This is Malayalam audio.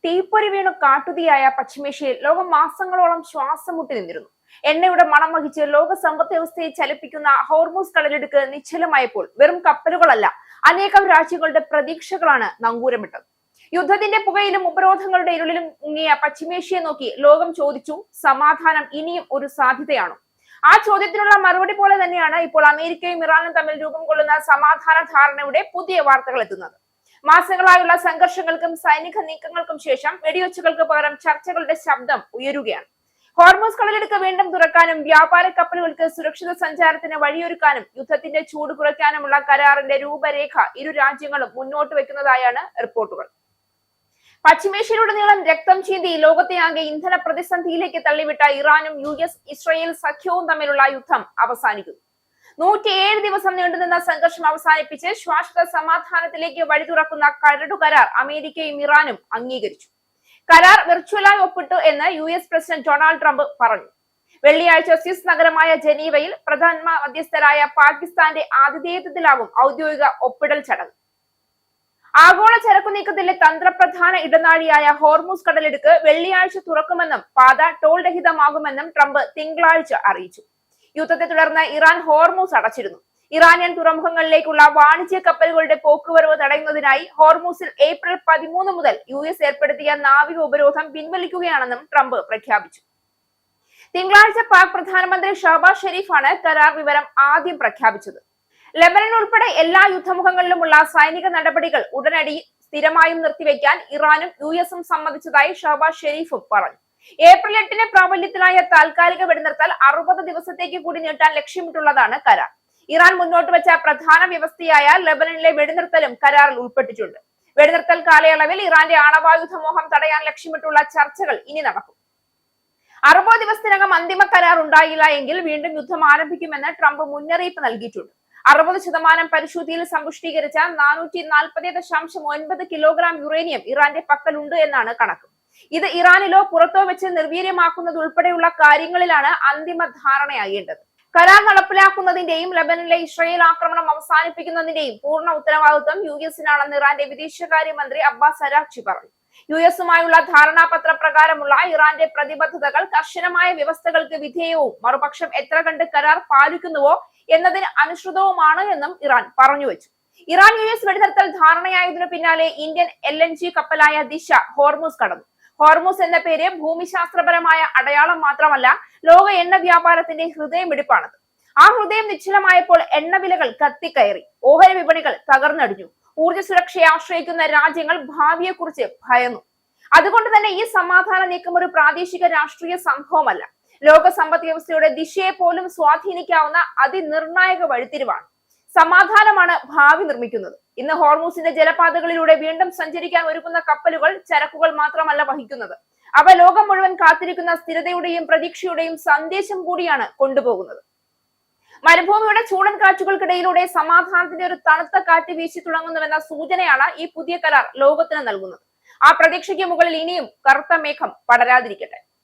തീപ്പൊരി വീണു കാട്ടുതീയായ പശ്ചിമേഷ്യയിൽ ലോകം മാസങ്ങളോളം ശ്വാസം മുട്ടി നിന്നിരുന്നു. എണ്ണയുടെ മണം വഹിച്ച് ലോക സമ്പദ് വ്യവസ്ഥയെ ചലിപ്പിക്കുന്ന ഹോർമൂസ് കടലിടുക്ക് നിശ്ചലമായപ്പോൾ വെറും കപ്പലുകളല്ല, അനേകം രാജ്യങ്ങളുടെ പ്രതീക്ഷകളാണ് നങ്കൂരമിട്ടത്. യുദ്ധത്തിന്റെ പുകയിലും ഉപരോധങ്ങളുടെ ഇരുളിലും മുങ്ങിയ പശ്ചിമേഷ്യയെ നോക്കി ലോകം ചോദിച്ചു, സമാധാനം ഇനിയും ഒരു സാധ്യതയാണോ? ആ ചോദ്യത്തിനുള്ള മറുപടി പോലെ തന്നെയാണ് ഇപ്പോൾ അമേരിക്കയും ഇറാനും തമ്മിൽ രൂപം കൊള്ളുന്ന സമാധാന ധാരണയുടെ പുതിയ വാർത്തകൾ എത്തുന്നത്. മാസങ്ങളായുള്ള സംഘർഷങ്ങൾക്കും സൈനിക നീക്കങ്ങൾക്കും ശേഷം വെടിവെച്ചുകൾക്ക് പകരം ചർച്ചകളുടെ ശബ്ദം ഉയരുകയാണ്. ഹോർമൂസ് കടലിടുക്ക് വീണ്ടും തുറക്കാനും വ്യാപാര കപ്പലുകൾക്ക് സുരക്ഷിത സഞ്ചാരത്തിന് വഴിയൊരുക്കാനും യുദ്ധത്തിന്റെ ചൂട് കുറയ്ക്കാനുമുള്ള കരാറിന്റെ രൂപരേഖ ഇരു രാജ്യങ്ങളും മുന്നോട്ട് വെക്കുന്നതായാണ് റിപ്പോർട്ടുകൾ. പശ്ചിമേഷ്യയിലുടനീളം രക്തം ചീന്തി ലോകത്തെയാകെ ഇന്ധന പ്രതിസന്ധിയിലേക്ക് തള്ളിവിട്ട ഇറാനും ഇസ്രയേൽ സഖ്യവും തമ്മിലുള്ള യുദ്ധം അവസാനിക്കുന്നു. 107 ദിവസം നീണ്ടുനിന്ന സംഘർഷം അവസാനിപ്പിച്ച് ശാശ്വത സമാധാനത്തിലേക്ക് വഴി തുറക്കുന്ന കരടു കരാർ അമേരിക്കയും ഇറാനും അംഗീകരിച്ചു. കരാർ വെർച്വലായി ഒപ്പിട്ടു എന്ന് US പ്രസിഡന്റ് ഡൊണാൾഡ് ട്രംപ് പറഞ്ഞു. വെള്ളിയാഴ്ച സ്വിസ് നഗരമായ ജനീവയിൽ പ്രധാന മധ്യസ്ഥരായ പാകിസ്ഥാന്റെ ആതിഥേയത്വത്തിലാകും ഔദ്യോഗിക ഒപ്പിടൽ ചടങ്ങ്. ആഗോള ചരക്കു നീക്കത്തിലെ തന്ത്രപ്രധാന ഇടനാഴിയായ ഹോർമൂസ് കടലിടുക്ക് വെള്ളിയാഴ്ച തുറക്കുമെന്നും പാത ടോൾ രഹിതമാകുമെന്നും ട്രംപ് തിങ്കളാഴ്ച അറിയിച്ചു. യുദ്ധത്തെ തുടർന്ന് ഇറാൻ ഹോർമൂസ് അടച്ചിരുന്നു. ഇറാനിയൻ തുറമുഖങ്ങളിലേക്കുള്ള വാണിജ്യ കപ്പലുകളുടെ പോക്കുവരവ് തടയുന്നതിനായി ഹോർമൂസിൽ ഏപ്രിൽ 13 മുതൽ US ഏർപ്പെടുത്തിയ നാവിക ഉപരോധം പിൻവലിക്കുകയാണെന്നും ട്രംപ് പ്രഖ്യാപിച്ചു. തിങ്കളാഴ്ച പാക് പ്രധാനമന്ത്രി ഷഹബാസ് ഷെരീഫാണ് കരാർ വിവരം ആദ്യം പ്രഖ്യാപിച്ചത്. ലെബനൻ ഉൾപ്പെടെ എല്ലാ യുദ്ധമുഖങ്ങളിലുമുള്ള സൈനിക നടപടികൾ ഉടനടി സ്ഥിരമായും നിർത്തിവെക്കാൻ ഇറാനും USഉം സമ്മതിച്ചതായി ഷഹബാസ് ഷെരീഫും പറഞ്ഞു. ഏപ്രിൽ 8 പ്രാബല്യത്തിലായ താൽക്കാലിക വെടിനിർത്തൽ 60 ദിവസത്തേക്ക് കൂടി നീട്ടാൻ ലക്ഷ്യമിട്ടുള്ളതാണ് കരാർ. ഇറാൻ മുന്നോട്ട് വെച്ച പ്രധാന വ്യവസ്ഥയായ ലെബനനിലെ വെടിനിർത്തലും കരാറിൽ ഉൾപ്പെട്ടിട്ടുണ്ട്. വെടിനിർത്തൽ കാലയളവിൽ ഇറാന്റെ ആണവായുധ മോഹം തടയാൻ ലക്ഷ്യമിട്ടുള്ള ചർച്ചകൾ ഇനി നടക്കും. 60 ദിവസത്തിനകം അന്തിമ കരാർ ഉണ്ടായില്ല എങ്കിൽ വീണ്ടും യുദ്ധം ആരംഭിക്കുമെന്ന് ട്രംപ് മുന്നറിയിപ്പ് നൽകിയിട്ടുണ്ട്. 60% പരിശുദ്ധിയിൽ സമ്പുഷ്ടീകരിച്ച 440.9 കിലോഗ്രാം യുറേനിയം ഇറാന്റെ പക്കലുണ്ട് എന്നാണ് കണക്ക്. ഇത് ഇറാനിലോ പുറത്തോ വെച്ച് നിർവീര്യമാക്കുന്നത് ഉൾപ്പെടെയുള്ള കാര്യങ്ങളിലാണ് അന്തിമ ധാരണയാകേണ്ടത്. കരാർ നടപ്പിലാക്കുന്നതിന്റെയും ലെബനനിലെ ഇസ്രയേൽ ആക്രമണം അവസാനിപ്പിക്കുന്നതിന്റെയും പൂർണ്ണ ഉത്തരവാദിത്വം US-നാണെന്ന് ഇറാന്റെ വിദേശകാര്യമന്ത്രി അബ്ബാസ് അരാഗ്ചി പറഞ്ഞു. US-ഉമായുള്ള ധാരണാപത്ര പ്രകാരമുള്ള ഇറാന്റെ പ്രതിബദ്ധതകൾ കർശനമായ വ്യവസ്ഥകൾക്ക് വിധേയവും മറുപക്ഷം എത്ര കണ്ട് കരാർ പാലിക്കുന്നുവോ എന്നതിന് അനുസൃതവുമാണ് എന്നും ഇറാൻ പറഞ്ഞുവെച്ചു. ഇറാൻ US വെടിനിർത്തൽ ധാരണയായതിനു പിന്നാലെ ഇന്ത്യൻ LNG കപ്പലായ ദിശ ഹോർമൂസ് കടന്നു. ഹോർമൂസ് എന്ന പേര് ഭൂമിശാസ്ത്രപരമായ അടയാളം മാത്രമല്ല, ലോക എണ്ണ വ്യാപാരത്തിന്റെ ഹൃദയമിടിപ്പാണത്. ആ ഹൃദയം നിശ്ചലമായപ്പോൾ എണ്ണവിലകൾ കത്തിക്കയറി, ഓഹരി വിപണികൾ തകർന്നടിഞ്ഞു. ഊർജ്ജ സുരക്ഷയെ ആശ്രയിക്കുന്ന രാജ്യങ്ങൾ ഭാവിയെക്കുറിച്ച് ഭയന്നു. അതുകൊണ്ട് തന്നെ ഈ സമാധാന നീക്കം ഒരു പ്രാദേശിക രാഷ്ട്രീയ സംഭവമല്ല, ലോക സമ്പദ് വ്യവസ്ഥയുടെ ദിശയെ പോലും സ്വാധീനിക്കാവുന്ന അതിനിർണായക വഴിത്തിരിവാണ്. സമാധാനമാണ് ഭാവി നിർമ്മിക്കുന്നത്. ഇന്ന് ഹോർമൂസിന്റെ ജലപാതകളിലൂടെ വീണ്ടും സഞ്ചരിക്കാൻ ഒരുക്കുന്ന കപ്പലുകൾ ചരക്കുകൾ മാത്രമല്ല വഹിക്കുന്നത്, അവ ലോകം മുഴുവൻ കാത്തിരിക്കുന്ന സ്ഥിരതയുടെയും പ്രതീക്ഷയുടെയും സന്ദേശം കൂടിയാണ് കൊണ്ടുപോകുന്നത്. മരുഭൂമിയുടെ ചൂടൻ കാറ്റുകൾക്കിടയിലൂടെ സമാധാനത്തിന്റെ ഒരു തണുത്ത കാറ്റ് വീശി തുടങ്ങുന്നുവെന്ന സൂചനയാണ് ഈ പുതിയ കരാർ ലോകത്തിന് നൽകുന്നത്. ആ പ്രതീക്ഷയ്ക്ക് മുകളിൽ ഇനിയും കറുത്ത മേഘം പടരാതിരിക്കട്ടെ.